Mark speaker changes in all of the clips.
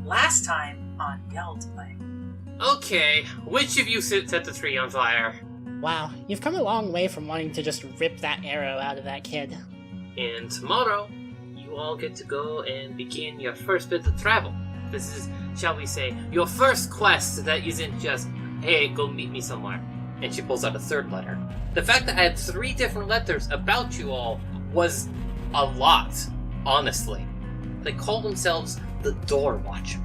Speaker 1: last time on Yeldplay.
Speaker 2: Okay, which of you set the tree on fire?
Speaker 3: Wow, you've come a long way from wanting to just rip that arrow out of that kid.
Speaker 2: And tomorrow, you all get to go and begin your first bit of travel. This is, shall we say, your first quest that isn't just, hey, go meet me somewhere. And she pulls out a third letter. The fact that I had 3 different letters about you all was a lot, honestly. They call themselves the Door Watcher.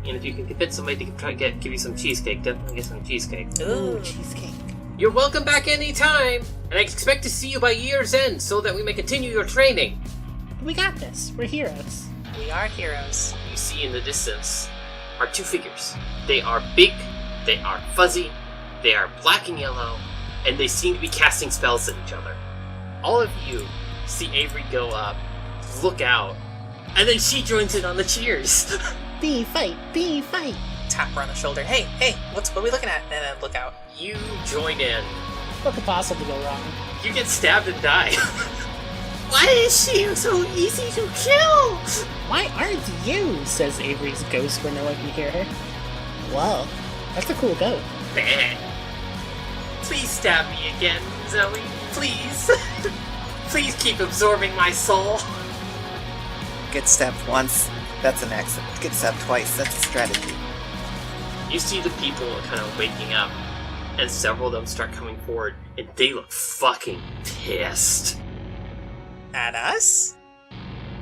Speaker 2: And if you can convince somebody to try to give you some cheesecake, definitely get some cheesecake.
Speaker 3: Ooh, cheesecake.
Speaker 2: You're welcome back anytime, and I expect to see you by year's end so that we may continue your training.
Speaker 3: We got this. We're heroes.
Speaker 1: We are heroes.
Speaker 2: You see in the distance are 2 figures. They are big, they are fuzzy, they are black and yellow, and they seem to be casting spells at each other. All of you see Avery go up, look out, and then she joins in on the cheers.
Speaker 3: Bee fight, bee fight.
Speaker 1: Tap her on the shoulder. Hey, what are we looking at? And then look out.
Speaker 2: You join in.
Speaker 3: What could possibly go wrong?
Speaker 2: You get stabbed and die. Why is she so easy to kill?
Speaker 3: Why aren't you? Says Avery's ghost when no one can hear her. Whoa, that's a cool goat.
Speaker 2: Please stab me again, Zoe. Please. Please keep absorbing my soul.
Speaker 4: Get stabbed once, that's an accident. Get stabbed twice, that's a strategy.
Speaker 2: You see the people kind of waking up, and several of them start coming forward, and they look fucking pissed.
Speaker 1: At us?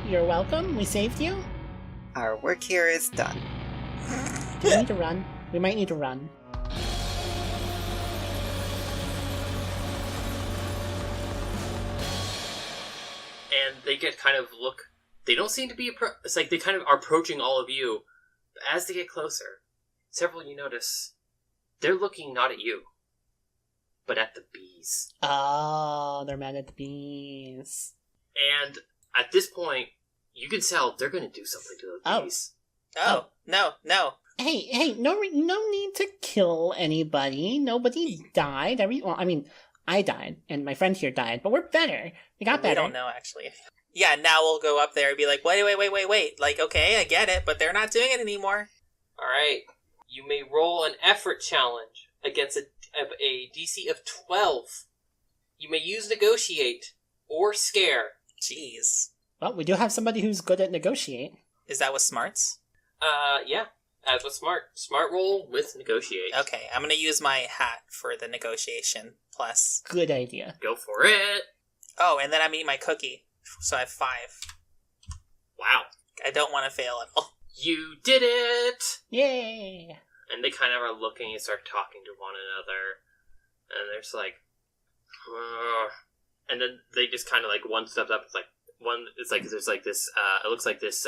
Speaker 3: You're welcome. We saved you.
Speaker 4: Our work here is done.
Speaker 3: We need to run. We might need to run.
Speaker 2: And they get kind of look. They don't seem to be. It's like they kind of are approaching all of you. But as they get closer, several of you notice they're looking not at you, but at the bees.
Speaker 3: Oh, they're mad at the bees.
Speaker 2: And at this point, you can tell they're going to do something to those bees.
Speaker 1: Oh, no.
Speaker 3: Hey, no need to kill anybody. Nobody died. I died, and my friend here died, but we're better. We got better.
Speaker 1: We don't know, actually. Yeah, now we'll go up there and be like, wait. Like, okay, I get it, but they're not doing it anymore.
Speaker 2: Alright. You may roll an effort challenge against a DC of 12. You may use Negotiate or Scare.
Speaker 1: Jeez.
Speaker 3: Well, we do have somebody who's good at negotiate.
Speaker 1: Is that with smarts?
Speaker 2: Yeah. As with Smart. Smart roll with Negotiate.
Speaker 1: Okay, I'm gonna use my hat for the negotiation plus.
Speaker 3: Good idea.
Speaker 2: Go for it.
Speaker 1: Oh, and then I'm eating my cookie, so I have 5.
Speaker 2: Wow.
Speaker 1: I don't want to fail at all.
Speaker 2: You did it!
Speaker 3: Yay!
Speaker 2: And they kind of are looking and start talking to one another. And they're just like, ugh. And then they just kind of like one steps up. It's like there's like this. It looks like this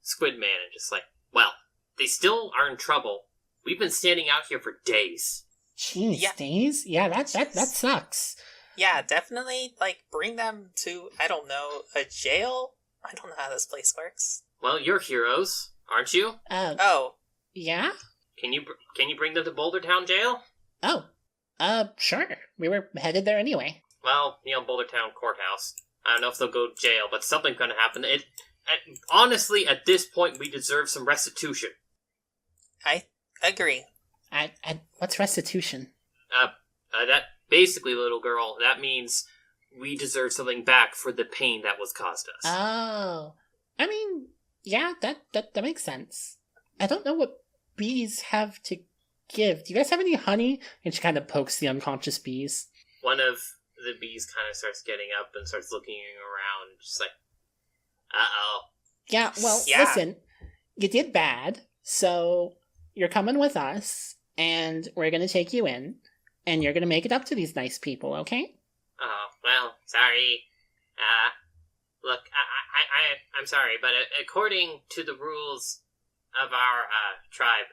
Speaker 2: squid man, and just like, well, they still are in trouble. We've been standing out here for days.
Speaker 3: Jeez,
Speaker 1: Yeah.
Speaker 3: days? Yeah, that sucks.
Speaker 1: Yeah, definitely, like, bring them to, I don't know, a jail? I don't know how this place works.
Speaker 2: Well, you're heroes, aren't you?
Speaker 1: Oh,
Speaker 3: Yeah?
Speaker 2: Can you bring them to Boulder Town Jail?
Speaker 3: Oh, sure. We were headed there anyway.
Speaker 2: Well, Boulder Town Courthouse. I don't know if they'll go to jail, but something's gonna happen. Honestly, at this point, we deserve some restitution.
Speaker 1: I agree.
Speaker 3: What's restitution?
Speaker 2: That basically, little girl, that means we deserve something back for the pain that was caused us.
Speaker 3: Oh. I mean, yeah, that makes sense. I don't know what bees have to give. Do you guys have any honey? And she kind of pokes the unconscious bees.
Speaker 2: One of the bees kind of starts getting up and starts looking around, just like, uh-oh.
Speaker 3: Yeah, well,
Speaker 1: Yeah.
Speaker 3: Listen, you did bad, so you're coming with us, and we're going to take you in, and you're going to make it up to these nice people, okay?
Speaker 2: Oh, well, sorry. Look, I'm sorry, but according to the rules of our tribe,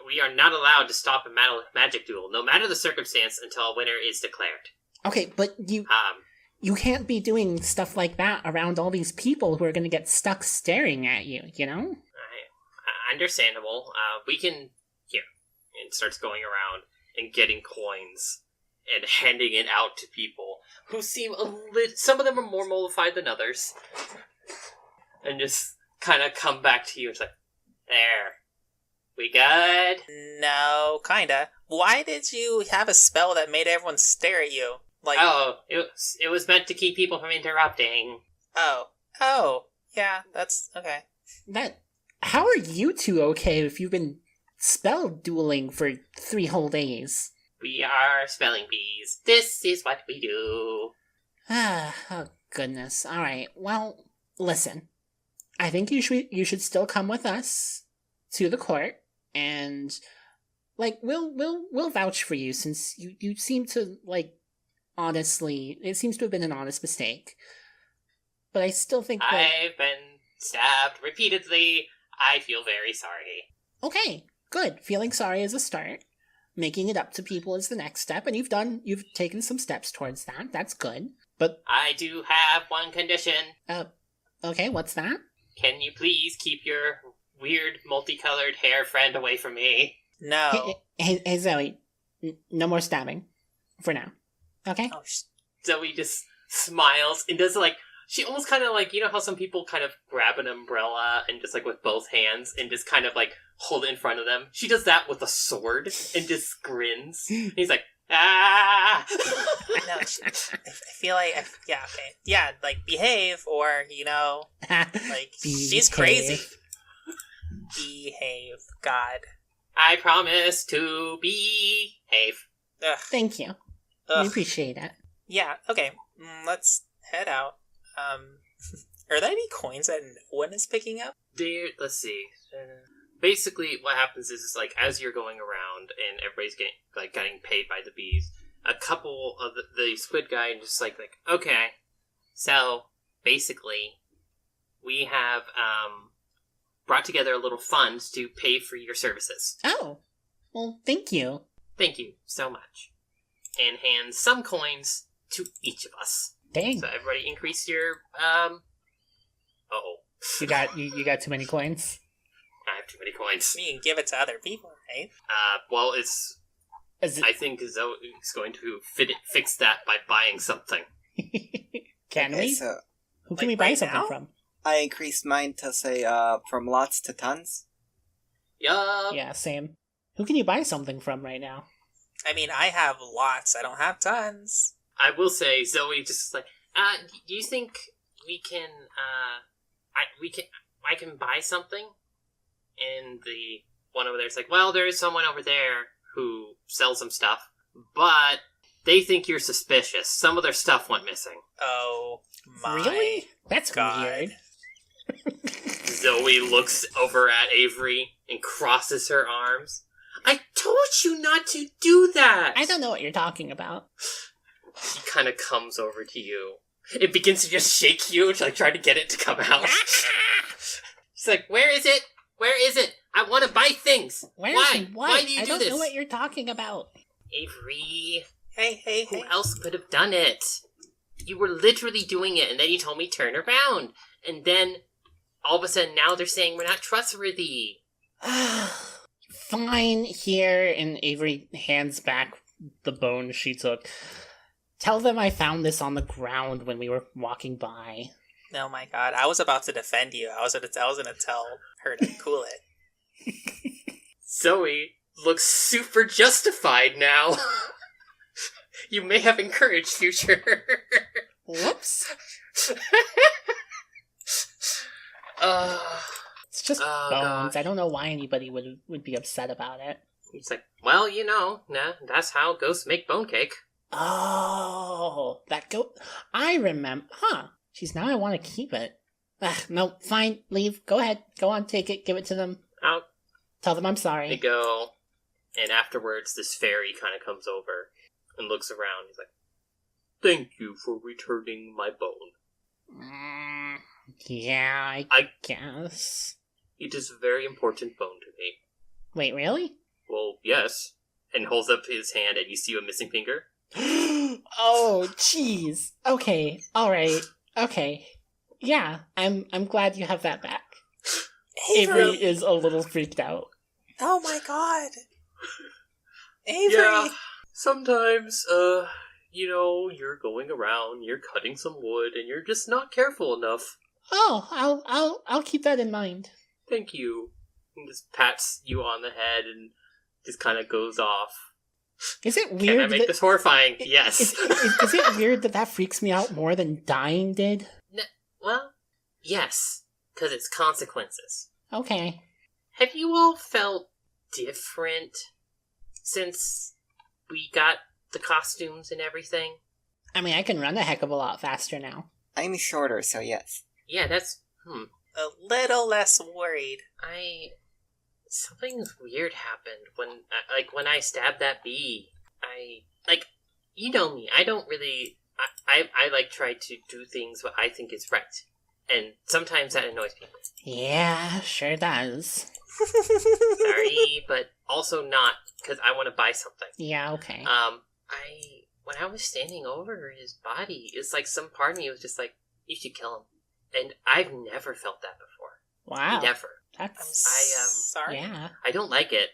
Speaker 2: we are not allowed to stop a magic duel, no matter the circumstance, until a winner is declared.
Speaker 3: Okay, but you can't be doing stuff like that around all these people who are going to get stuck staring at you, you know?
Speaker 2: Understandable. We can... Here. And starts going around and getting coins and handing it out to people who seem some of them are more mollified than others. And just kind of come back to you and it's like, There. We good?
Speaker 1: No, kinda. Why did you have a spell that made everyone stare at you? Like,
Speaker 2: It was meant to keep people from interrupting.
Speaker 1: oh, yeah, that's okay.
Speaker 3: How are you two okay if you've been spell dueling for 3 whole days?
Speaker 2: We are spelling bees. This is what we do.
Speaker 3: Oh goodness. All right. Well, listen. I think you should still come with us to the court, and like we'll vouch for you since you seem to like honestly. It seems to have been an honest mistake, but I still think
Speaker 2: I've been stabbed repeatedly. I feel very sorry.
Speaker 3: Okay, good. Feeling sorry is a start. Making it up to people is the next step, and you've taken some steps towards that. That's good. But
Speaker 2: I do have one condition.
Speaker 3: okay, what's that?
Speaker 2: Can you please keep your weird multicolored hair friend away from me?
Speaker 1: No.
Speaker 3: Hey Zoe, no more stabbing for now. Okay?
Speaker 1: Oh,
Speaker 2: Zoe just smiles and does like, she almost kind of like, you know how some people kind of grab an umbrella and just like with both hands and just kind of like hold it in front of them? She does that with a sword and just grins. And he's like, ah!
Speaker 1: no, I feel like, yeah, okay. Yeah, like, behave, or, like, she's crazy. Behave. God.
Speaker 2: I promise to behave.
Speaker 1: Ugh.
Speaker 3: Thank you.
Speaker 1: Ugh.
Speaker 3: We appreciate it.
Speaker 1: Yeah, okay. Let's head out. Are there any coins that no one is picking up?
Speaker 2: Let's see. Basically, what happens is like as you're going around and everybody's getting paid by the bees, a couple of the squid guy just like okay, so basically, we have brought together a little fund to pay for your services.
Speaker 3: Oh, well, thank you.
Speaker 2: Thank you so much, and hands some coins to each of us.
Speaker 3: Dang.
Speaker 2: So everybody increase your
Speaker 3: You got too many coins?
Speaker 2: I have too many coins.
Speaker 1: You can give it to other people, right?
Speaker 2: Well, I think Zoe is going to fix that by buying something.
Speaker 3: Can we?
Speaker 4: So
Speaker 3: Who can we
Speaker 1: like
Speaker 3: buy
Speaker 1: right
Speaker 3: something
Speaker 1: now?
Speaker 3: from?
Speaker 4: I increased mine to say from lots to tons.
Speaker 2: Yup.
Speaker 3: Yeah, same. Who can you buy something from right now?
Speaker 1: I mean, I have lots. I don't have tons.
Speaker 2: I will say, Zoe just like, do you think we can, I can buy something? And the one over there's like, well, there is someone over there who sells some stuff, but they think you're suspicious. Some of their stuff went missing.
Speaker 1: Oh, my
Speaker 3: Really? That's
Speaker 1: God.
Speaker 3: weird.
Speaker 2: Zoe looks over at Avery and crosses her arms. I told you not to do that!
Speaker 3: I don't know what you're talking about.
Speaker 2: She kind of comes over to you. It begins to just shake you, to, like, try to get it to come out. She's like, where is it? Where is it? I want to buy things. Why?
Speaker 3: What?
Speaker 2: Why do you
Speaker 3: I
Speaker 2: do
Speaker 3: don't
Speaker 2: this?
Speaker 3: know what you're talking about.
Speaker 2: Avery,
Speaker 1: Hey.
Speaker 2: who else could have done it? You were literally doing it, and then you told me turn around. And then, all of a sudden, now they're saying we're not trustworthy.
Speaker 3: Fine, here, and Avery hands back the bone she took. Tell them I found this on the ground when we were walking by.
Speaker 1: Oh my God, I was about to defend you. I was gonna tell her to cool it.
Speaker 2: Zoe looks super justified now. You may have encouraged future.
Speaker 3: Whoops. It's just
Speaker 2: Oh,
Speaker 3: bones.
Speaker 2: gosh.
Speaker 3: I don't know why anybody would be upset about it.
Speaker 2: He's like, well, that's how ghosts make bone cake.
Speaker 3: Oh, that goat. I remember. Huh. Jeez, now I want to keep it. No, fine. Leave. Go ahead. Go on, take it. Give it to them.
Speaker 2: Out
Speaker 3: Tell them I'm
Speaker 2: they
Speaker 3: sorry.
Speaker 2: go. And afterwards, this fairy kind of comes over and looks around. He's like, thank you for returning my bone.
Speaker 3: Yeah, I guess.
Speaker 2: It is a very important bone to me.
Speaker 3: Wait, really?
Speaker 2: Well, yes. And holds up his hand, and you see a missing finger.
Speaker 3: Oh, jeez. Okay. All right. Okay. Yeah, I'm glad you have that back. Avery is a little freaked out.
Speaker 1: Oh my God. Avery.
Speaker 2: Yeah. Sometimes, you're going around, you're cutting some wood, and you're just not careful enough.
Speaker 3: Oh, I'll keep that in mind.
Speaker 2: Thank you. and just pats you on the head and just kind of goes off.
Speaker 3: Is it
Speaker 2: Can
Speaker 3: weird?
Speaker 2: I make this horrifying? Yes.
Speaker 3: Is it weird that freaks me out more than dying did?
Speaker 2: Well, yes, because it's consequences.
Speaker 3: Okay.
Speaker 2: Have you all felt different since we got the costumes and everything?
Speaker 3: I mean, I can run a heck of a lot faster now.
Speaker 4: I'm shorter, so yes.
Speaker 2: Yeah, that's...
Speaker 1: A little less worried.
Speaker 2: Something weird happened when I stabbed that bee. You know me, I don't really... I try to do things what I think is right. And sometimes that annoys people.
Speaker 3: Yeah, sure does.
Speaker 2: Sorry, but also not, because I want to buy something.
Speaker 3: Yeah, okay.
Speaker 2: When I was standing over his body, it's like some part of me was just like, you should kill him. And I've never felt that before.
Speaker 3: Wow.
Speaker 2: Never.
Speaker 3: That's...
Speaker 1: Sorry.
Speaker 3: Yeah.
Speaker 2: I don't like it.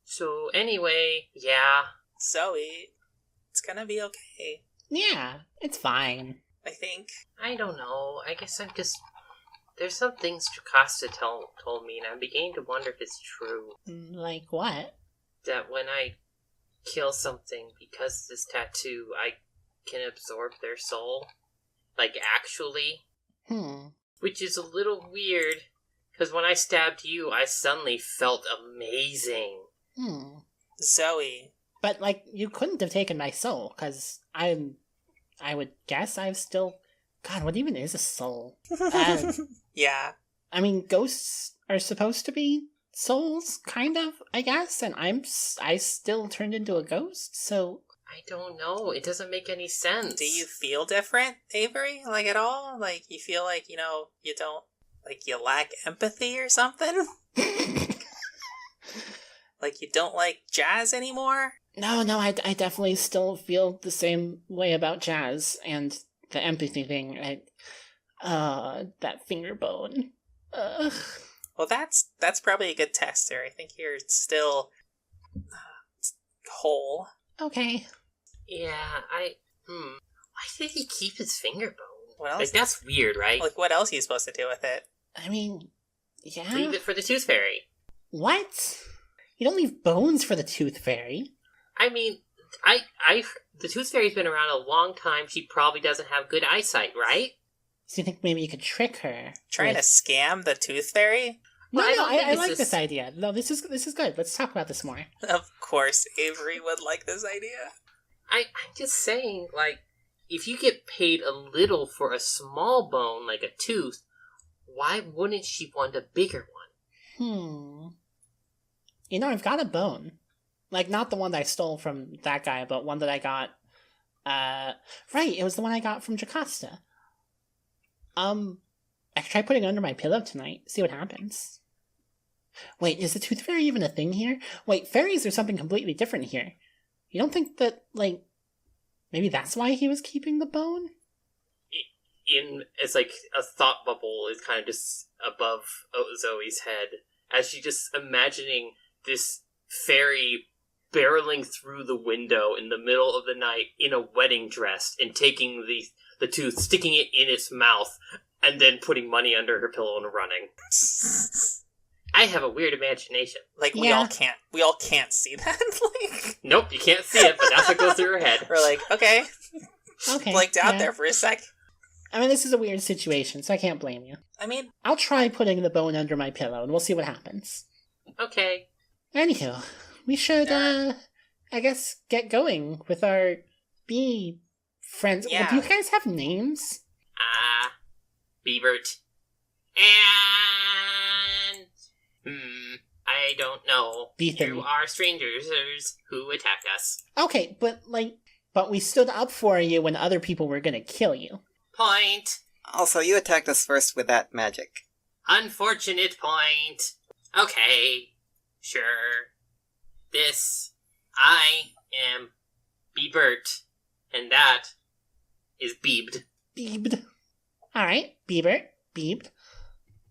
Speaker 2: So anyway, yeah.
Speaker 1: Zoe, it's gonna be okay,
Speaker 3: Yeah, it's fine.
Speaker 1: I think.
Speaker 2: I don't know. I guess I'm just... There's some things Jocasta told me, and I'm beginning to wonder if it's true.
Speaker 3: Like what?
Speaker 2: That when I kill something because of this tattoo, I can absorb their soul. Like, actually. Which is a little weird, because when I stabbed you, I suddenly felt amazing.
Speaker 1: Zoe.
Speaker 3: But, like, you couldn't have taken my soul, because I would guess I've still... God, what even is a soul?
Speaker 1: Yeah.
Speaker 3: I mean, ghosts are supposed to be souls, kind of, I guess, and I still turned into a ghost, so...
Speaker 2: I don't know. It doesn't make any sense.
Speaker 1: Do you feel different, Avery? Like, at all? Like, you feel like, you don't... Like, you lack empathy or something? Like, you don't like jazz anymore?
Speaker 3: No, I definitely still feel the same way about jazz, and the empathy thing, that finger bone. Ugh.
Speaker 1: Well, that's probably a good tester. I think you're still whole.
Speaker 3: Okay.
Speaker 2: Yeah, why did he keep his finger bone?
Speaker 1: What else?
Speaker 2: Like, that's weird, right?
Speaker 1: Like, what else are you supposed to do with it?
Speaker 3: I mean, yeah.
Speaker 2: Leave it for the Tooth Fairy.
Speaker 3: What? You don't leave bones for the Tooth Fairy.
Speaker 2: I mean, the Tooth Fairy's been around a long time. She probably doesn't have good eyesight, right?
Speaker 3: So you think maybe you could trick her?
Speaker 1: Trying to scam the Tooth Fairy?
Speaker 3: No,
Speaker 2: Well,
Speaker 3: I like this idea. No, this is good. Let's talk about this more.
Speaker 1: Of course, Avery would like this idea.
Speaker 2: I'm just saying, like, if you get paid a little for a small bone, like a tooth, why wouldn't she want a bigger one?
Speaker 3: I've got a bone. Like, not the one that I stole from that guy, but one that I got, right, it was the one I got from Jocasta. I could try putting it under my pillow tonight, see what happens. Wait, is the Tooth Fairy even a thing here? Wait, fairies are something completely different here. You don't think that, like, maybe that's why he was keeping the bone?
Speaker 2: It's like a thought bubble is kind of just above Zoe's head, as she just imagining this fairy barreling through the window in the middle of the night in a wedding dress and taking the tooth, sticking it in its mouth, and then putting money under her pillow and running. I have a weird imagination.
Speaker 1: Like, we all can't see that. Like,
Speaker 2: nope, you can't see it, but that's what goes through her head.
Speaker 1: We're like, okay.
Speaker 3: Okay.
Speaker 1: Blanked out there for a sec.
Speaker 3: I mean, this is a weird situation, so I can't blame you.
Speaker 1: I mean,
Speaker 3: I'll try putting the bone under my pillow, and we'll see what happens.
Speaker 2: Okay.
Speaker 3: Anywho, we should, I guess, get going with our bee friends.
Speaker 1: Yeah.
Speaker 3: Do you guys have names?
Speaker 2: Biebert. And... I don't know.
Speaker 3: Beefin.
Speaker 2: You are strangers who attack us.
Speaker 3: Okay, but we stood up for you when other people were gonna kill you.
Speaker 2: Point.
Speaker 4: Also, you attacked us first with that magic.
Speaker 2: Unfortunate point. Okay. Sure. I am Biebert, and that is Beebed.
Speaker 3: Beebed. Alright, Beebed.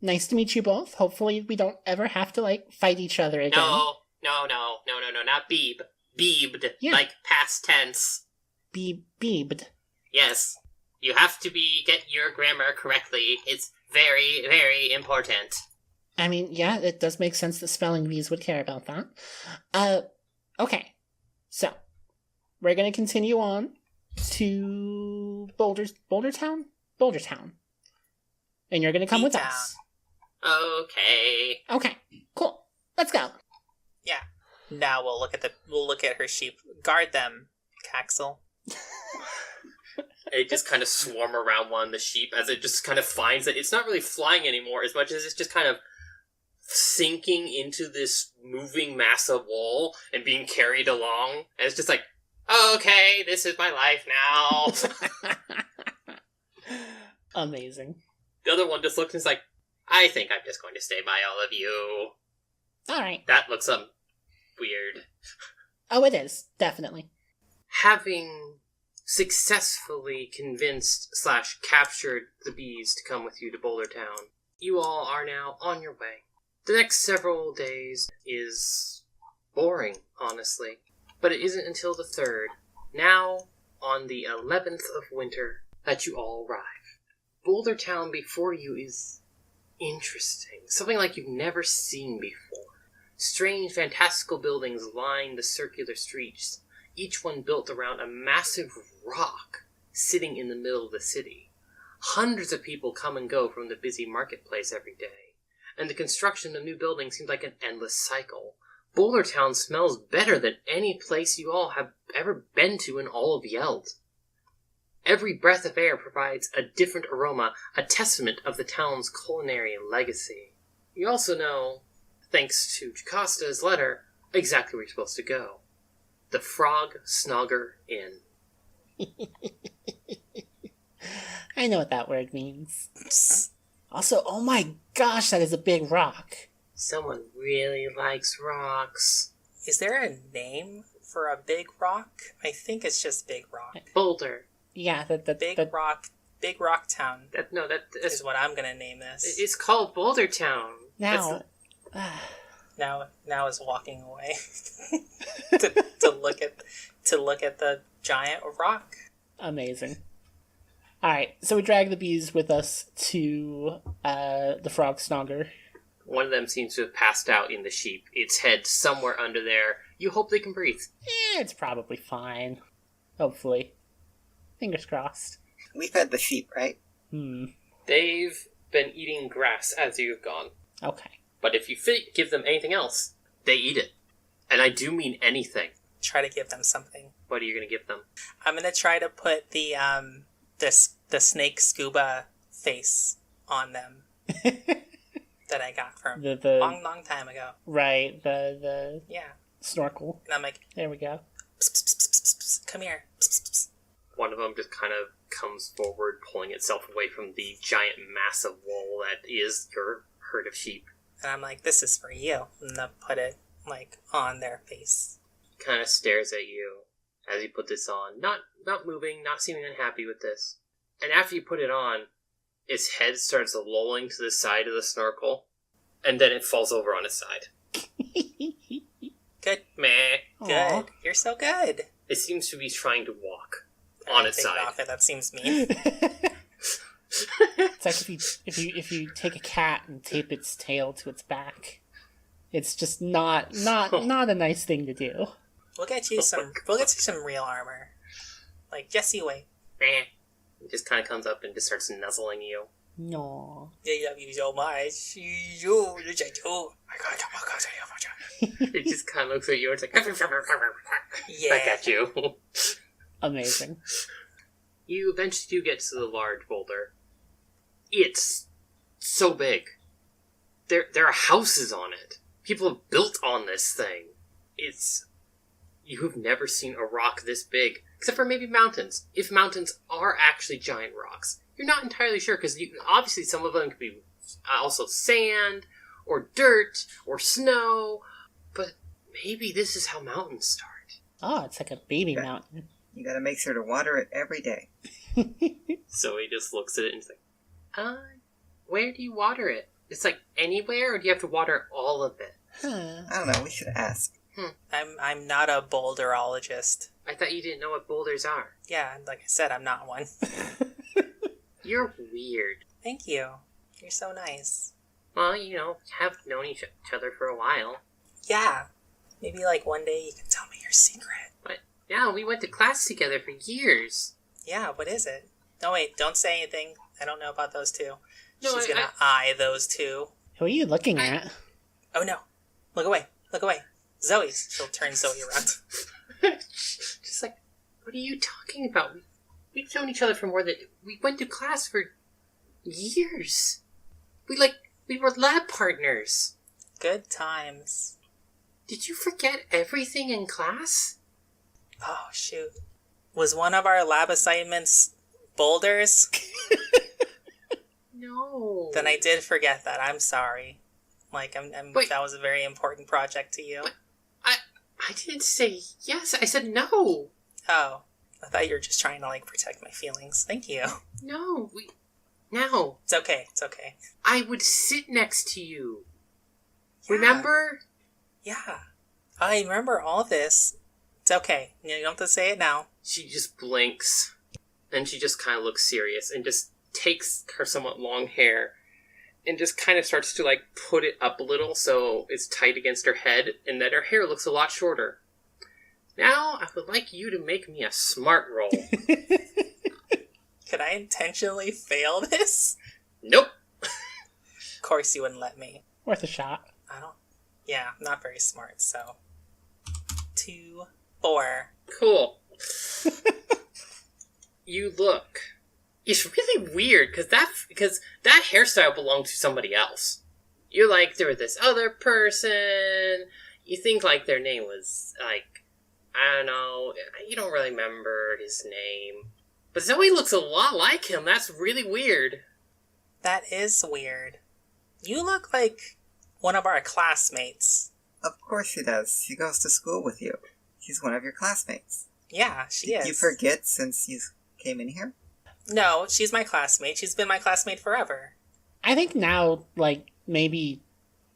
Speaker 3: Nice to meet you both. Hopefully we don't ever have to, fight each other again.
Speaker 2: No, not Beeb. Beebed,
Speaker 3: Yeah.
Speaker 2: like past tense.
Speaker 3: Beebed.
Speaker 2: Yes. You have to get your grammar correctly. It's very, very important.
Speaker 3: I mean, yeah, it does make sense that spelling bees would care about that. Okay. So, we're going to continue on to Boulder Town? Boulder Town. And you're going to come with
Speaker 1: B-Town.
Speaker 3: us.
Speaker 2: Okay.
Speaker 3: Okay, cool. Let's go.
Speaker 1: Yeah. Now we'll look at her sheep. Guard them, Caxel.
Speaker 2: It just kind of swarm around one of the sheep as it just kind of finds that it's not really flying anymore as much as it's just kind of sinking into this moving massive wall and being carried along. And it's just like, okay, this is my life now.
Speaker 3: Amazing.
Speaker 2: The other one just looks and is like, I think I'm just going to stay by all of you.
Speaker 3: All right.
Speaker 2: That looks weird.
Speaker 3: Oh, it is. Definitely.
Speaker 2: Having successfully convinced / captured the bees to come with you to Boulder Town, you all are now on your way. The next several days is boring, honestly, but it isn't until the 3rd, now on the 11th of winter, that you all arrive. Boulder Town before you is interesting, something like you've never seen before. Strange, fantastical buildings line the circular streets, each one built around a massive rock sitting in the middle of the city. Hundreds of people come and go from the busy marketplace every day, and the construction of new buildings seems like an endless cycle. Boulder Town smells better than any place you all have ever been to in all of Yeld. Every breath of air provides a different aroma, a testament of the town's culinary legacy. You also know, thanks to Jacosta's letter, exactly where you're supposed to go. The Frog Snogger Inn.
Speaker 3: I know what that word means. Also, oh my gosh, that is a big rock.
Speaker 2: Someone really likes rocks.
Speaker 1: Is there a name for a big rock? I think it's just Big Rock.
Speaker 2: Boulder.
Speaker 3: Yeah,
Speaker 1: Big Rock Town
Speaker 2: That's
Speaker 1: is what I'm gonna name this.
Speaker 2: It's called Boulder Town.
Speaker 3: now.
Speaker 1: Now is walking away to look at the giant rock.
Speaker 3: Amazing. Alright, so we drag the bees with us to the Frog Snogger.
Speaker 2: One of them seems to have passed out in the sheep. Its head somewhere under there. You hope they can breathe.
Speaker 3: It's probably fine. Hopefully. Fingers crossed.
Speaker 4: We fed the sheep, right?
Speaker 2: They've been eating grass as you've gone.
Speaker 3: Okay.
Speaker 2: But if you give them anything else, they eat it. And I do mean anything.
Speaker 1: Try to give them something.
Speaker 2: What are you going to give them?
Speaker 1: I'm gonna try to put the snake scuba face on them that I got from
Speaker 3: the
Speaker 1: long time ago.
Speaker 3: Right, the
Speaker 1: Yeah.
Speaker 3: snorkel.
Speaker 1: And I'm like,
Speaker 3: There we go.
Speaker 1: pss, pss, pss, pss, pss, come here. Pss, pss, pss.
Speaker 2: One of them just kind of comes forward, pulling itself away from the giant massive wall that is your herd of sheep.
Speaker 1: And I'm like, this is for you. And I put it like on their face.
Speaker 2: Kind of stares at you as you put this on, not moving, not seeming unhappy with this. And after you put it on, its head starts lolling to the side of the snorkel, and then it falls over on its side.
Speaker 1: Good.
Speaker 2: Meh.
Speaker 3: Aw.
Speaker 1: Good. You're so good.
Speaker 2: It seems to be trying to walk on its
Speaker 1: Take it
Speaker 2: side.
Speaker 1: off it. That seems mean.
Speaker 3: It's like if you take a cat and tape its tail to its back. It's just not a nice thing to do.
Speaker 1: We'll get you some real armor. Like Jesse Way.
Speaker 2: Meh. It just kind of comes up and just starts nuzzling you.
Speaker 3: No.
Speaker 1: I love you so much.
Speaker 2: It just kind of looks at you and it's like,
Speaker 1: Yeah.
Speaker 2: back at you.
Speaker 3: Amazing.
Speaker 2: You eventually do get to the large boulder. It's so big. There are houses on it. People have built on this thing. You've never seen a rock this big, except for maybe mountains. If mountains are actually giant rocks, you're not entirely sure because obviously some of them could be also sand or dirt or snow. But maybe this is how mountains start.
Speaker 3: Oh, it's like a baby
Speaker 4: Yeah.
Speaker 3: mountain.
Speaker 4: You gotta make sure to water it every day.
Speaker 2: So he just looks at it and is like, where do you water it? It's like anywhere, or do you have to water all of it?
Speaker 3: Huh.
Speaker 4: I don't know, we should ask.
Speaker 1: I'm not a boulderologist.
Speaker 2: I thought you didn't know what boulders are.
Speaker 1: Yeah, like I said, I'm not one.
Speaker 2: You're weird.
Speaker 1: Thank you. You're so nice.
Speaker 2: Well, have known each other for a while.
Speaker 1: Yeah. Maybe, like, one day you can tell me your secret.
Speaker 2: But, yeah, we went to class together for years.
Speaker 1: Yeah, what is it? No, wait, don't say anything. I don't know about those two.
Speaker 2: No,
Speaker 1: She's gonna eye those two.
Speaker 3: Who are you looking at?
Speaker 1: Oh, no. Look away. Look away. Zoe. She'll turn Zoe around.
Speaker 2: Just like, what are you talking about? We've known each other for more than... We went to class for years. We were lab partners.
Speaker 1: Good times.
Speaker 2: Did you forget everything in class?
Speaker 1: Oh, shoot. Was one of our lab assignments boulders?
Speaker 2: No.
Speaker 1: Then I did forget that. I'm sorry. Like,
Speaker 2: Wait.
Speaker 1: that was a very important project to you.
Speaker 2: But I didn't say yes. I said no.
Speaker 1: Oh. I thought you were just trying to, like, protect my feelings. Thank you.
Speaker 2: No. No.
Speaker 1: It's okay. It's okay.
Speaker 2: I would sit next to you.
Speaker 1: Yeah.
Speaker 2: Remember?
Speaker 1: Yeah. I remember all this. It's okay. You don't have to say it now.
Speaker 2: She just blinks. And she just kind of looks serious and just takes her somewhat long hair and just kind of starts to, like, put it up a little so it's tight against her head and that her hair looks a lot shorter. Now, I would like you to make me a smart roll.
Speaker 1: Could I intentionally fail this?
Speaker 2: Nope.
Speaker 1: Of course you wouldn't let me.
Speaker 3: Worth a shot.
Speaker 1: Yeah, I'm not very smart, so... 2, 4.
Speaker 2: Cool. You look. It's really weird, because that hairstyle belonged to somebody else. You're like, there was this other person. You think, like, their name was, like, I don't know. You don't really remember his name. But Zoe looks a lot like him. That's really weird.
Speaker 1: That is weird. You look like one of our classmates.
Speaker 4: Of course she does. She goes to school with you. She's one of your classmates.
Speaker 1: Yeah, she is.
Speaker 4: Did you forget since you came in here?
Speaker 1: No, she's my classmate. She's been my classmate forever.
Speaker 3: I think now, like, maybe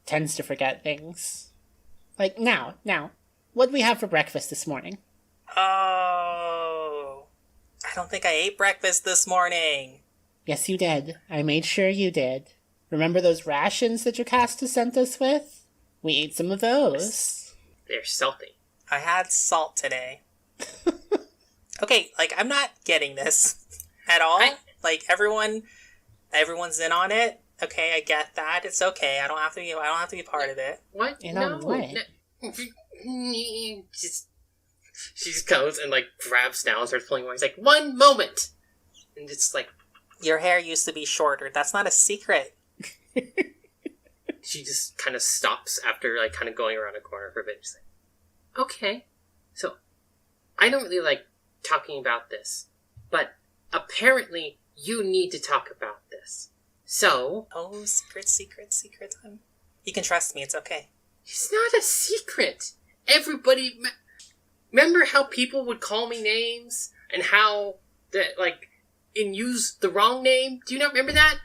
Speaker 3: tends to forget things. Like, now. What'd we have for breakfast this morning?
Speaker 1: Oh. I don't think I ate breakfast this morning.
Speaker 3: Yes, you did. I made sure you did. Remember those rations that your cast has sent us with? We ate some of those.
Speaker 2: They're salty.
Speaker 1: I had salt today. Okay, like, I'm not getting this at all. Like, everyone's in on it. Okay, I get that. It's okay. I don't have to be part of it.
Speaker 2: What?
Speaker 3: In a way.
Speaker 2: No. She just goes and, like, grabs now and starts pulling away. He's like, 1 moment! And it's like...
Speaker 1: Your hair used to be shorter. That's not a secret.
Speaker 2: She just kind of stops after, like, kind of going around a corner for a bit. She's like, okay. So, I don't really like talking about this. But, apparently, you need to talk about this. So...
Speaker 1: Oh, secret time. You can trust me. It's okay.
Speaker 2: It's not a secret. Everybody... Remember how people would call me names? And how, that like, and use the wrong name? Do you not remember that?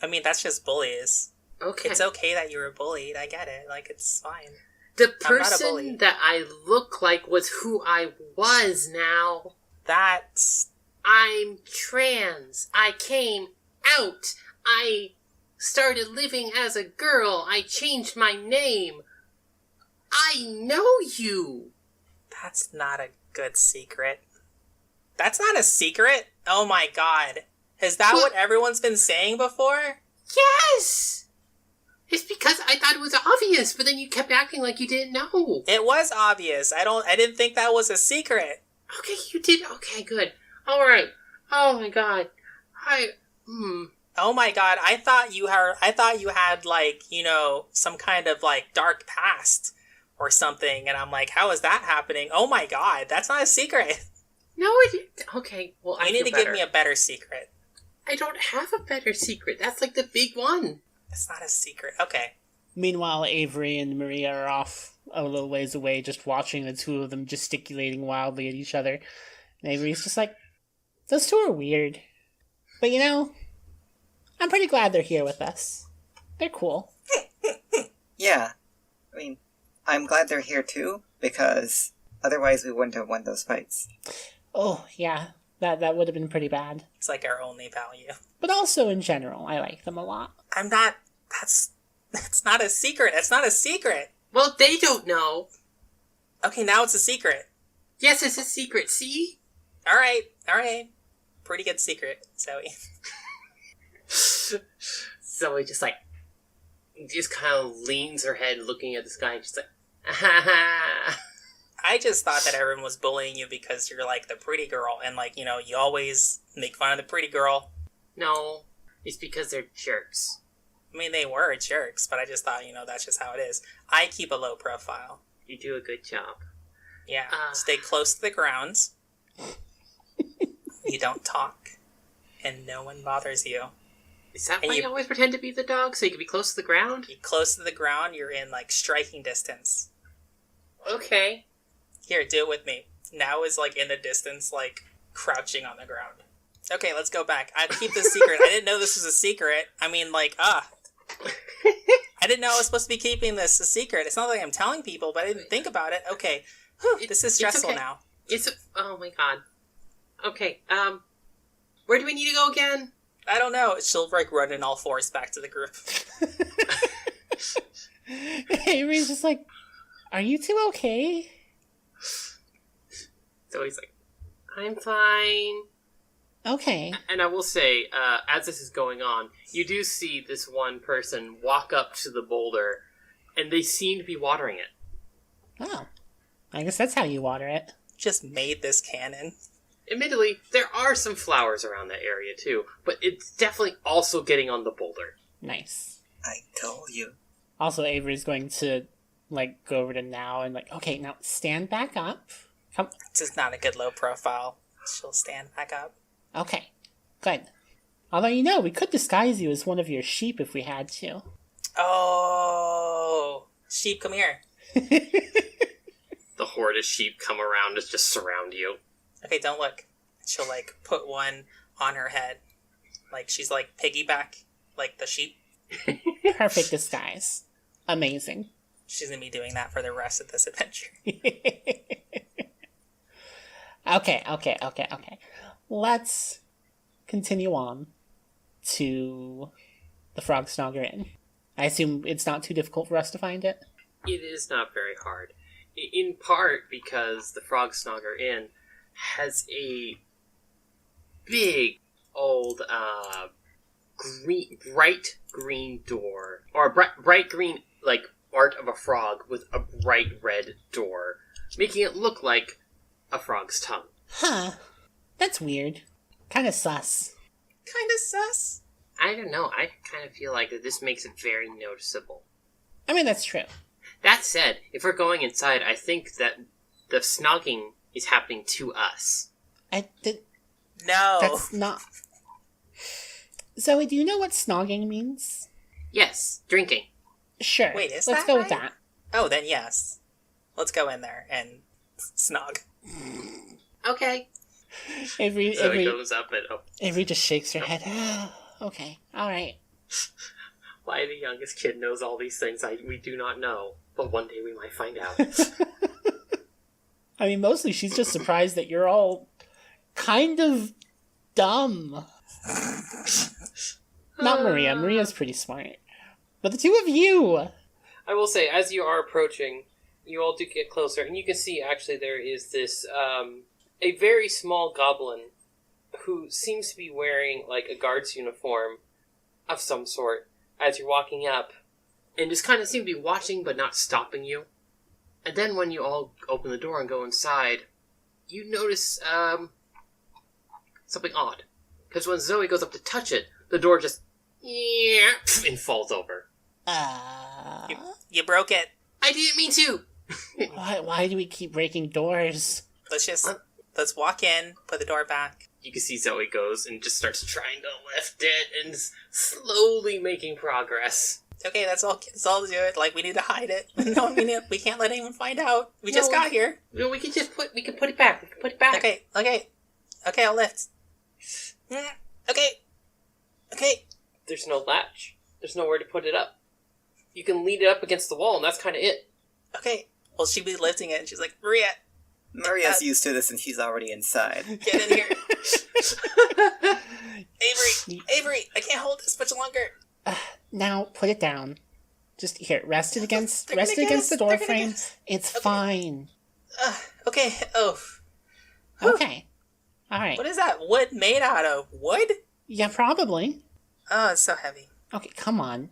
Speaker 1: I mean, that's just bullies.
Speaker 2: Okay.
Speaker 1: It's okay that you were bullied. I get it. Like, it's fine.
Speaker 2: The
Speaker 1: I'm not a bully.
Speaker 2: person that I look like was who I was now.
Speaker 1: That's...
Speaker 2: I'm trans. I came out. I started living as a girl. I changed my name. I know you.
Speaker 1: That's not a good secret. That's not a secret? Oh my god. Is that what everyone's been saying before?
Speaker 2: Yes! It's because I thought it was obvious, but then you kept acting like you didn't know.
Speaker 1: It was obvious. I didn't think that was a secret.
Speaker 2: Okay, you did. Okay, good. Alright. Oh my god.
Speaker 1: Oh my god, I thought you had, like, you know, some kind of, like, dark past or something, and I'm like, how is that happening? Oh my god, that's not a secret.
Speaker 2: No, okay, well, I
Speaker 1: You need to give me a better secret.
Speaker 2: I don't have a better secret. That's, like, the big one.
Speaker 1: It's not a secret. Okay.
Speaker 3: Meanwhile, Avery and Maria are off a little ways away, just watching the two of them gesticulating wildly at each other. And Avery's just like, those two are weird. But you know, I'm pretty glad they're here with us. They're cool.
Speaker 4: Yeah. I mean, I'm glad they're here too, because otherwise we wouldn't have won those fights.
Speaker 3: Oh, yeah. That would have been pretty bad.
Speaker 1: It's like our only value.
Speaker 3: But also, in general, I like them a lot.
Speaker 1: I'm not... That's It's not a secret. It's not a secret.
Speaker 2: Well, they don't know.
Speaker 1: Okay, now it's a secret.
Speaker 2: Yes, it's a secret, see?
Speaker 1: All right. Pretty good secret, Zoe.
Speaker 2: Zoe just kind of leans her head looking at the sky and just like, ha ha.
Speaker 1: I just thought that everyone was bullying you because you're like the pretty girl and like, you always make fun of the pretty girl.
Speaker 2: No, it's because they're jerks.
Speaker 1: I mean, they were jerks, but I just thought, that's just how it is. I keep a low profile.
Speaker 2: You do a good job.
Speaker 1: Yeah, stay close to the ground. You don't talk, and no one bothers you.
Speaker 2: Is that why you always pretend to be the dog, so you can be close to the ground?
Speaker 1: You're close to the ground, you're in, like, striking distance.
Speaker 2: Okay.
Speaker 1: Here, do it with me. Now is, like, in the distance, like, crouching on the ground. Okay, let's go back. I keep this secret. I didn't know this was a secret. I mean, like, I didn't know I was supposed to be keeping this a secret. It's not like I'm telling people, but I didn't think about it. Okay. Whew, this is stressful now.
Speaker 2: Oh my god. Okay, where do we need to go again?
Speaker 1: I don't know. She'll, like, run in all fours back to the group.
Speaker 3: Avery's just like, are you two okay?
Speaker 2: So he's like, I'm fine.
Speaker 3: Okay.
Speaker 2: And I will say, as this is going on, you do see this one person walk up to the boulder, and they seem to be watering it.
Speaker 3: Oh. I guess that's how you water it.
Speaker 1: Just made this cannon.
Speaker 2: Admittedly, there are some flowers around that area too, but it's definitely also getting on the boulder.
Speaker 3: Nice.
Speaker 4: I told you.
Speaker 3: Also, Avery's going to, like, go over to Now and, like, okay, now stand back up. Come.
Speaker 1: This is not a good low profile. She'll stand back up.
Speaker 3: Okay, good. Although, we could disguise you as one of your sheep if we had to.
Speaker 1: Oh, sheep, come here.
Speaker 2: The horde of sheep come around to just surround you.
Speaker 1: Okay, don't look. She'll, like, put one on her head. Like, she's, like, piggyback, like the sheep.
Speaker 3: Perfect disguise. Amazing.
Speaker 1: She's gonna be doing that for the rest of this adventure.
Speaker 3: Okay. Let's continue on to the Frog Snogger Inn. I assume it's not too difficult for us to find it?
Speaker 2: It is not very hard. In part because the Frog Snogger Inn has a big old bright green door, or a bright green like art of a frog with a bright red door, making it look like a frog's tongue.
Speaker 3: Huh. That's weird. Kinda sus.
Speaker 1: Kinda sus?
Speaker 2: I don't know. I kind of feel like that this makes it very noticeable.
Speaker 3: I mean, that's true.
Speaker 2: That said, if we're going inside, I think that the snogging is happening to us.
Speaker 1: No.
Speaker 3: That's not... Zoe, do you know what snogging means?
Speaker 2: Yes, drinking.
Speaker 3: Sure.
Speaker 1: Wait, is
Speaker 3: Let's
Speaker 1: that
Speaker 3: go
Speaker 1: right?
Speaker 3: with that.
Speaker 1: Oh, then yes. Let's go in there and snog.
Speaker 2: Okay.
Speaker 3: Avery
Speaker 2: goes up and... Oh.
Speaker 3: Avery just shakes her head. Okay, alright.
Speaker 2: Why the youngest kid knows all these things we do not know, but one day we might find out.
Speaker 3: I mean, mostly she's just surprised that you're all kind of dumb. Not Maria. Maria's pretty smart. But the two of you!
Speaker 2: I will say, as you are approaching, you all do get closer, and you can see, actually, there is this, a very small goblin who seems to be wearing, like, a guard's uniform of some sort as you're walking up, and just kind of seem to be watching but not stopping you. And then when you all open the door and go inside, you notice, something odd. Because when Zoe goes up to touch it, the door just, and falls over.
Speaker 1: You broke it.
Speaker 2: I didn't mean to!
Speaker 3: Why do we keep breaking doors?
Speaker 1: Let's walk in, put the door back.
Speaker 2: You can see Zoe goes and just starts trying to lift it and slowly making progress.
Speaker 1: Okay, that's all to do it. Like, we need to hide it. No, we can't let anyone find out. We just got here.
Speaker 2: No, we can put it back. We can put it back.
Speaker 1: Okay, I'll lift. Okay.
Speaker 2: There's no latch. There's nowhere to put it up. You can lean it up against the wall, and that's kind of it.
Speaker 1: Okay. Well, she'd be lifting it, and she's like,
Speaker 4: Maria's used to this and she's already inside.
Speaker 1: Get in here. Avery, I can't hold this much longer.
Speaker 3: Now, put it down. Just here, rest it against
Speaker 1: They're gonna get us.
Speaker 3: the door
Speaker 1: They're gonna
Speaker 3: frame.
Speaker 1: get us.
Speaker 3: It's
Speaker 1: Okay.
Speaker 3: fine.
Speaker 1: Okay. Oh. Whew.
Speaker 3: Okay. All right.
Speaker 1: What is that wood made out of? Wood?
Speaker 3: Yeah, probably.
Speaker 1: Oh, it's so heavy.
Speaker 3: Okay, come on.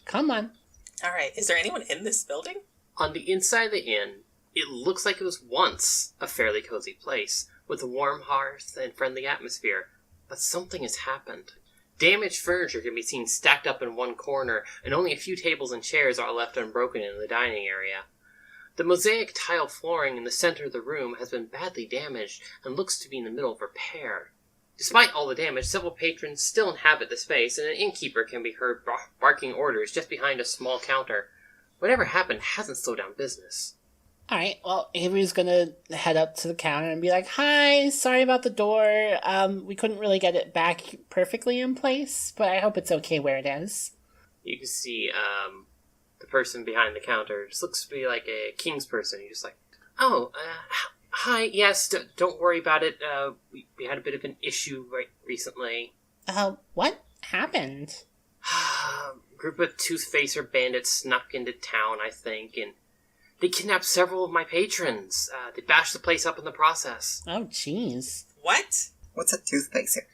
Speaker 3: Come on.
Speaker 1: All right. Is there anyone in this building?
Speaker 2: On the inside of the inn, it looks like it was once a fairly cozy place, with a warm hearth and friendly atmosphere. But something has happened. Damaged furniture can be seen stacked up in one corner, and only a few tables and chairs are left unbroken in the dining area. The mosaic tile flooring in the center of the room has been badly damaged and looks to be in the middle of repair. Despite all the damage, several patrons still inhabit the space, and an innkeeper can be heard barking orders just behind a small counter. Whatever happened hasn't slowed down business.
Speaker 3: Alright, well, Avery's gonna head up to the counter and be like, "Hi, sorry about the door. We couldn't really get it back perfectly in place, but I hope it's okay where it is."
Speaker 2: You can see the person behind the counter just looks to be like a king's person. He's just like, "Oh, hi, yes, don't worry about it. We had a bit of an issue recently."
Speaker 3: What happened?
Speaker 2: Group of tooth-facer bandits snuck into town, I think, and they kidnapped several of my patrons. They bashed the place up in the process.
Speaker 3: Oh, jeez.
Speaker 1: What?
Speaker 4: What's a toothpacer?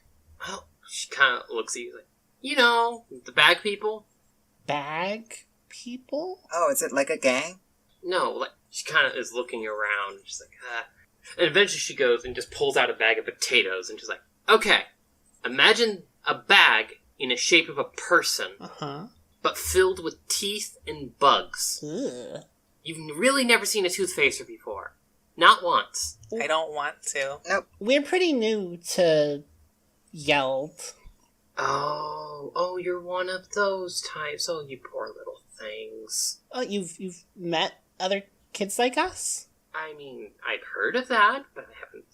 Speaker 2: Well, she kind of looks at you like, you know, the bag people?
Speaker 3: Bag people?
Speaker 4: Oh, is it like a gang?
Speaker 2: No, like, she kind of is looking around, just like, And eventually she goes and just pulls out a bag of potatoes and just like, okay, imagine a bag in the shape of a person,
Speaker 3: Uh-huh.
Speaker 2: but filled with teeth and bugs.
Speaker 3: Ugh.
Speaker 2: You've really never seen a toothfacer before. Not once.
Speaker 1: I don't want to.
Speaker 4: Nope.
Speaker 3: We're pretty new to Yeld.
Speaker 2: Oh, you're one of those types. Oh, you poor little things.
Speaker 3: Oh, you've met other kids like us?
Speaker 2: I mean, I've heard of that, but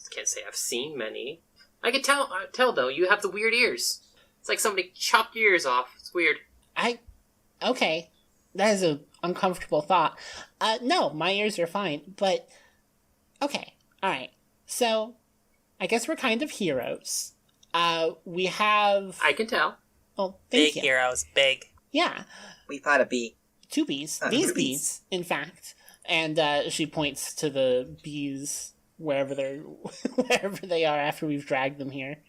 Speaker 2: can't say I've seen many. I can tell though, you have the weird ears. It's like somebody chopped your ears off. It's weird.
Speaker 3: Okay. That is an uncomfortable thought. No, my ears are fine, but... Okay, alright. So, I guess we're kind of heroes. We have...
Speaker 2: I can tell.
Speaker 3: Oh, thank
Speaker 1: Big
Speaker 3: you.
Speaker 1: heroes. Big.
Speaker 3: Yeah,
Speaker 4: We fought a bee.
Speaker 3: 2 bees. These bees, in fact. And she points to the bees wherever they are after we've dragged them here.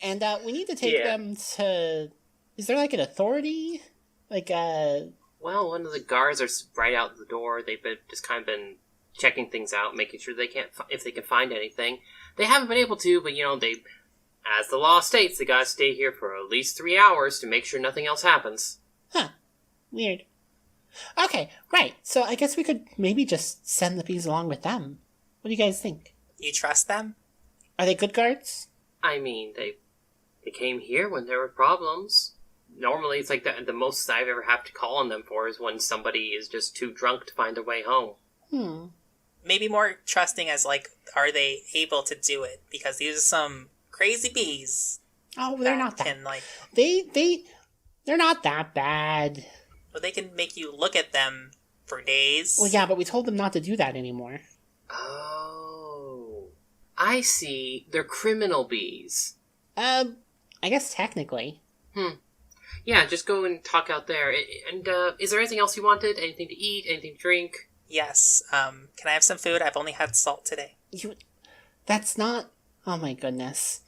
Speaker 3: And we need to take them to... Is there like an authority? Like
Speaker 2: Well, one of the guards are right out the door. They've just kind of been checking things out, making sure if they can find anything. They haven't been able to, but as the law states, they gotta stay here for at least 3 hours to make sure nothing else happens.
Speaker 3: Huh. Weird. Okay, right. So I guess we could maybe just send the bees along with them. What do you guys think?
Speaker 1: You trust them?
Speaker 3: Are they good guards?
Speaker 2: I mean, they came here when there were problems. Normally, it's like the most I've ever have to call on them for is when somebody is just too drunk to find their way home.
Speaker 1: Maybe more trusting as, like, are they able to do it? Because these are some crazy bees.
Speaker 3: Oh, they're not that.
Speaker 1: Can, like,
Speaker 3: They're not that bad.
Speaker 1: well, they can make you look at them for days.
Speaker 3: Well, yeah, but we told them not to do that anymore.
Speaker 2: Oh, I see. They're criminal bees.
Speaker 3: I guess technically.
Speaker 2: Yeah, just go and talk out there. And is there anything else you wanted? Anything to eat? Anything to drink?
Speaker 1: Yes. Can I have some food? I've only had salt today.
Speaker 3: That's not... Oh my goodness.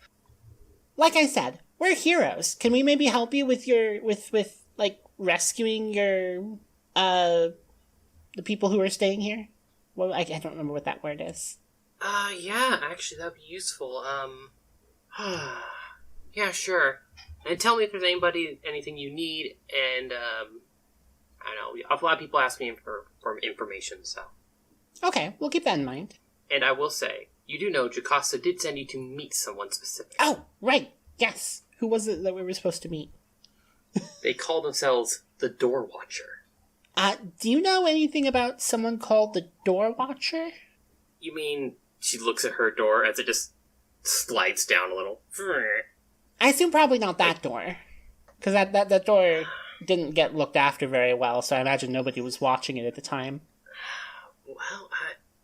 Speaker 3: Like I said, we're heroes. Can we maybe help you with your... with like, rescuing your... the people who are staying here? Well, I don't remember what that word is.
Speaker 2: Yeah, actually, that'd be useful. Yeah, sure. And tell me if there's anything you need, and, I don't know, a lot of people ask me for information, so.
Speaker 3: Okay, we'll keep that in mind.
Speaker 2: And I will say, you do know Jocasta did send you to meet someone specific.
Speaker 3: Oh, right, yes. Who was it that we were supposed to meet?
Speaker 2: They call themselves the Door Watcher.
Speaker 3: Do you know anything about someone called the Door Watcher?
Speaker 2: You mean, she looks at her door as it just slides down a little.
Speaker 3: I assume probably not that door. Because that door didn't get looked after very well, so I imagine nobody was watching it at the time.
Speaker 2: Well,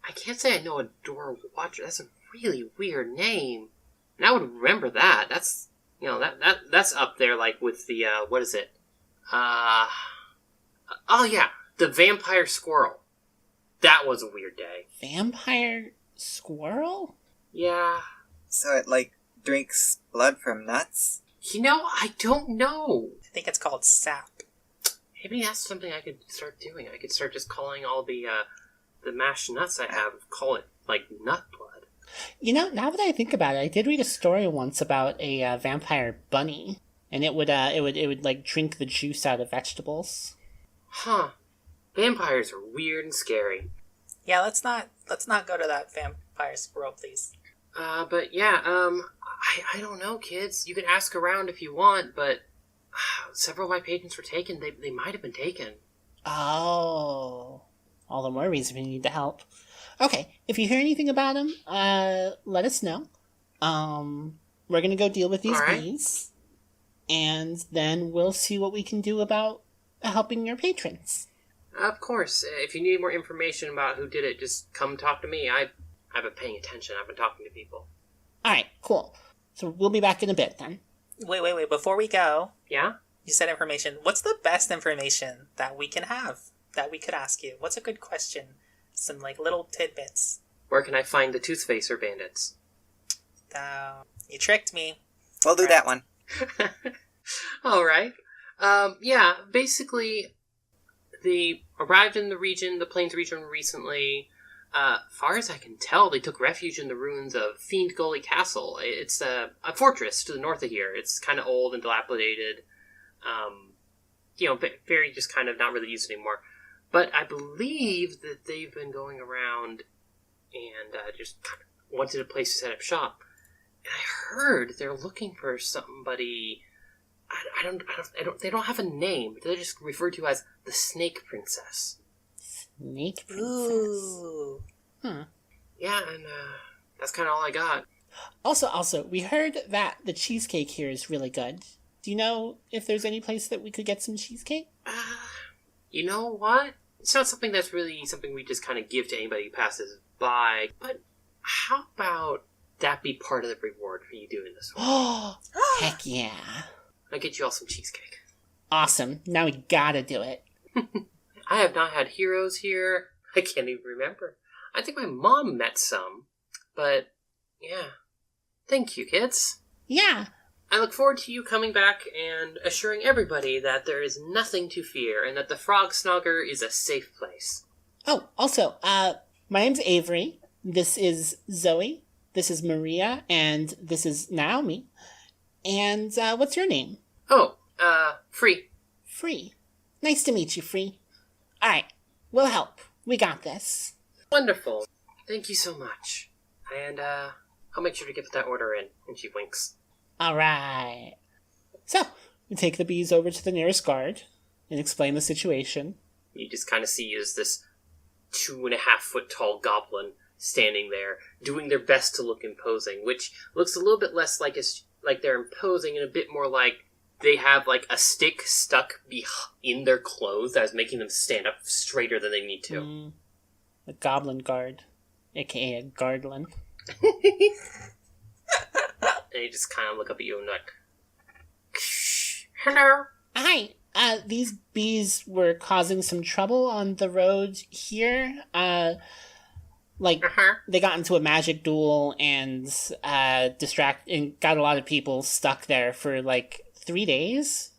Speaker 2: I can't say I know a Door Watcher. That's a really weird name. And I would remember that. That's, that's up there, like, with the, what is it? Oh, yeah, the vampire squirrel. That was a weird day.
Speaker 3: Vampire squirrel?
Speaker 2: Yeah.
Speaker 4: So it, drinks blood from nuts?
Speaker 2: I don't know.
Speaker 1: I think it's called sap.
Speaker 2: Maybe that's something I could start doing. I could start just calling all the mashed nuts I have, call it, nut blood.
Speaker 3: Now that I think about it, I did read a story once about a vampire bunny, and it would drink the juice out of vegetables.
Speaker 2: Huh. Vampires are weird and scary.
Speaker 1: Yeah, let's not go to that vampire squirrel, please.
Speaker 2: But yeah, I don't know, kids. You can ask around if you want, but several of my patrons were taken. They might have been taken.
Speaker 3: Oh. All the more reason we need to help. Okay, if you hear anything about him, let us know. We're gonna go deal with these bees, and then we'll see what we can do about helping your patrons.
Speaker 2: Of course. If you need more information about who did it, just come talk to me. I've been paying attention. I've been talking to people.
Speaker 3: Alright, cool. So we'll be back in a bit, then.
Speaker 1: Wait. Before we go...
Speaker 2: Yeah?
Speaker 1: You said information. What's the best information that we can have? That we could ask you? What's a good question? Some, little tidbits.
Speaker 2: Where can I find the Toothfacer bandits?
Speaker 1: You tricked me.
Speaker 4: We'll do that one.
Speaker 2: Alright. Yeah, basically... They arrived in the Plains region recently. Far as I can tell, they took refuge in the ruins of Fiend Gully Castle. It's a fortress to the north of here. It's kind of old and dilapidated. Very just kind of not really used anymore. But I believe that they've been going around and just kind of wanted a place to set up shop. And I heard they're looking for somebody... They don't have a name. They're just referred to as the Snake Princess.
Speaker 3: Snake Princess?
Speaker 1: Ooh.
Speaker 2: Yeah, and that's kind of all I got.
Speaker 3: Also, we heard that the cheesecake here is really good. Do you know if there's any place that we could get some cheesecake?
Speaker 2: You know what? It's not something that's really something we just kind of give to anybody who passes by. But how about that be part of the reward for you doing this one?
Speaker 3: Oh, heck yeah.
Speaker 2: I'll get you all some cheesecake.
Speaker 3: Awesome. Now we gotta do it.
Speaker 2: I have not had heroes here. I can't even remember. I think my mom met some. But, yeah. Thank you, kids.
Speaker 3: Yeah.
Speaker 2: I look forward to you coming back and assuring everybody that there is nothing to fear and that the Frog Snogger is a safe place.
Speaker 3: Oh, also, my name's Avery. This is Zoe. This is Maria. And this is Naomi. And, what's your name?
Speaker 2: Oh, Free.
Speaker 3: Free. Nice to meet you, Free. Alright, we'll help. We got this.
Speaker 2: Wonderful. Thank you so much. And, I'll make sure to get that order in. And she winks.
Speaker 3: Alright. So, we take the bees over to the nearest guard and explain the situation.
Speaker 2: You just kind of see as this 2.5 foot tall goblin standing there, doing their best to look imposing, which looks a little bit less like they're imposing and a bit more like they have a stick stuck in their clothes that is making them stand up straighter than they need to.
Speaker 3: A goblin guard, aka a guardlin.
Speaker 2: And they just kind of look up at you and hello.
Speaker 3: Hi. These bees were causing some trouble on the road here. They got into a magic duel and got a lot of people stuck there for 3 days.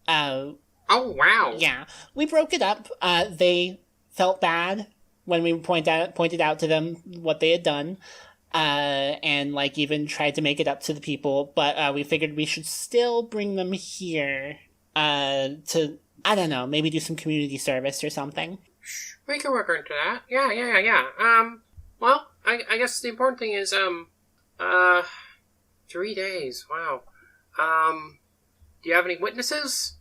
Speaker 2: Oh wow!
Speaker 3: Yeah, we broke it up. They felt bad when we pointed out to them what they had done, and even tried to make it up to the people. But we figured we should still bring them here to, I don't know, maybe do some community service or something.
Speaker 2: We can work into that. Yeah. Well, I guess the important thing is, 3 days. Wow. Do you have any witnesses?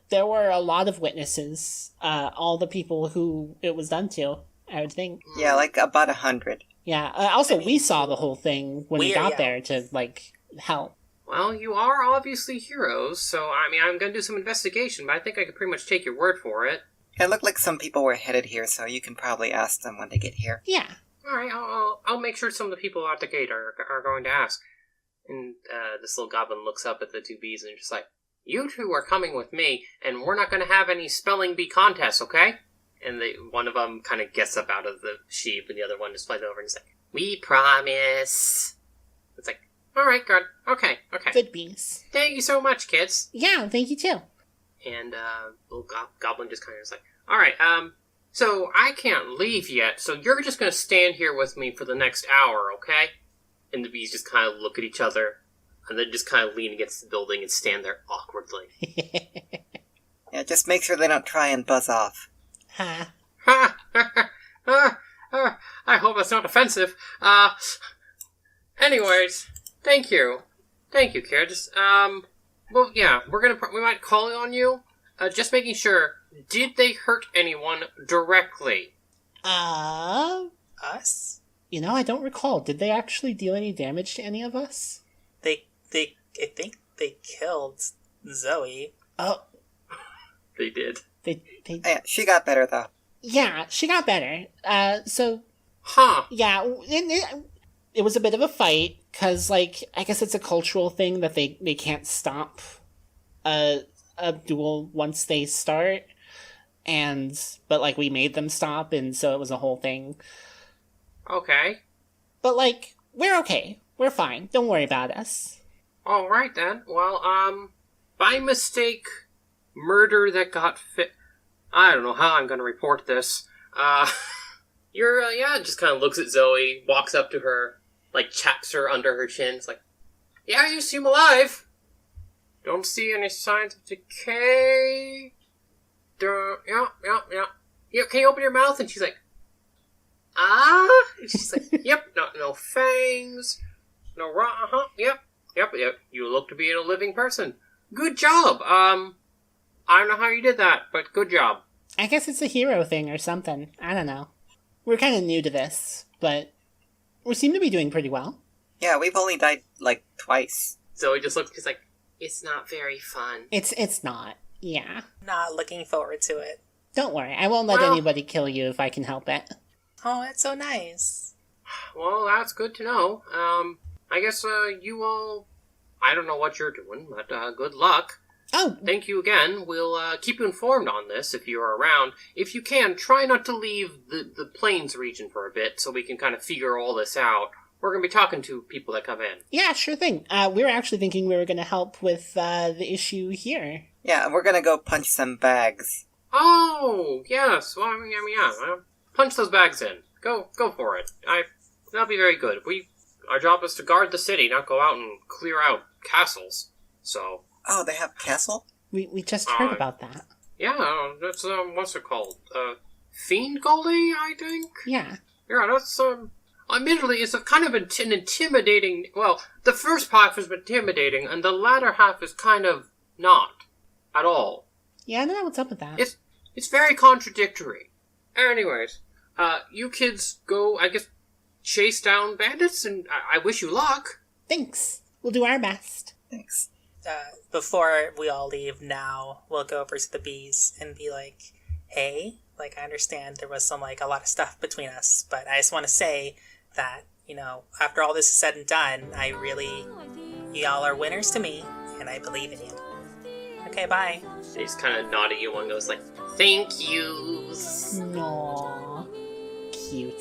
Speaker 3: There were a lot of witnesses. All the people who it was done to, I would think.
Speaker 4: Yeah, about 100.
Speaker 3: Yeah. Also, we saw the whole thing when we got there to, help.
Speaker 2: Well, you are obviously heroes, so, I'm gonna do some investigation, but I think I could pretty much take your word for it.
Speaker 4: It looked like some people were headed here, so you can probably ask them when they get here.
Speaker 3: Yeah.
Speaker 2: Alright, I'll make sure some of the people at the gate are going to ask. And this little goblin looks up at the two bees and just you two are coming with me, and we're not going to have any spelling bee contests, okay? And one of them kind of gets up out of the sheep, and the other one just flies over and is like, we promise. It's like, all right, good. Okay.
Speaker 3: Good beans.
Speaker 2: Thank you so much, kids.
Speaker 3: Yeah, thank you too.
Speaker 2: And little goblin just kind of is like, all right, so I can't leave yet, so you're just going to stand here with me for the next hour, okay? And the bees just kind of look at each other, and then just kind of lean against the building and stand there awkwardly.
Speaker 4: Yeah, just make sure they don't try and buzz off.
Speaker 3: Ha.
Speaker 2: I hope that's not offensive. Anyways, thank you. Thank you, kids. Well, yeah, we might call on you. Just making sure, did they hurt anyone directly?
Speaker 1: Us?
Speaker 3: You know, I don't recall. Did they actually deal any damage to any of us?
Speaker 1: I think they killed Zoe.
Speaker 3: Oh.
Speaker 2: They did.
Speaker 4: Yeah, she got better, though.
Speaker 3: Yeah, she got better. So...
Speaker 2: Huh.
Speaker 3: Yeah, it was a bit of a fight, because, like, I guess it's a cultural thing that they can't stop a duel once they start, but, like, we made them stop, and so it was a whole thing.
Speaker 2: Okay.
Speaker 3: But, like, we're okay. We're fine. Don't worry about us.
Speaker 2: Alright then. Well, by mistake, murder that got fit... I don't know how I'm gonna report this. Just kind of looks at Zoe, walks up to her, like, chaps her under her chin. It's like, yeah, you seem alive. Don't see any signs of decay. Yeah. Yeah, can you open your mouth? And she's like, ah? And she's like, yep, no fangs. No yep. You look to be a living person. Good job. I don't know how you did that, but good job.
Speaker 3: I guess it's a hero thing or something. I don't know. We're kind of new to this, but we seem to be doing pretty well.
Speaker 4: Yeah, we've only died, like, twice.
Speaker 2: Zoe just looks, she's like, it's not very fun.
Speaker 3: It's not. Yeah.
Speaker 1: Not looking forward to it.
Speaker 3: Don't worry. I won't let anybody kill you if I can help it.
Speaker 1: Oh, that's so nice.
Speaker 2: Well, that's good to know. I guess, you all... I don't know what you're doing, but, good luck.
Speaker 3: Oh!
Speaker 2: Thank you again. We'll, keep you informed on this if you're around. If you can, try not to leave the Plains region for a bit so we can kind of figure all this out. We're gonna be talking to people that come in.
Speaker 3: Yeah, sure thing. We were actually thinking we were gonna help with, the issue here.
Speaker 4: Yeah, we're gonna go punch some bags.
Speaker 2: Oh, yes. Well, I mean, yeah. Well, punch those bags in. Go for it. That'll be very good. Our job is to guard the city, not go out and clear out castles. So...
Speaker 4: Oh, they have castle?
Speaker 3: We just heard about that.
Speaker 2: Yeah, that's, what's it called? Fiend Gully, I think?
Speaker 3: Yeah.
Speaker 2: Yeah, that's, admittedly, it's a kind of an intimidating... Well, the first half is intimidating, and the latter half is kind of not. At all.
Speaker 3: Yeah, I don't know what's up with that.
Speaker 2: It's very contradictory. Anyways, you kids go, I guess, chase down bandits, and I wish you luck.
Speaker 3: Thanks. We'll do our best.
Speaker 4: Thanks.
Speaker 1: Before we all leave now, we'll go over to the bees and be like, hey, like, I understand there was a lot of stuff between us, but I just want to say that, after all this is said and done, y'all are winners to me, and I believe in you. Okay, bye.
Speaker 2: They just kind of nod at you and goes like, thank you.
Speaker 3: Aww. Cute.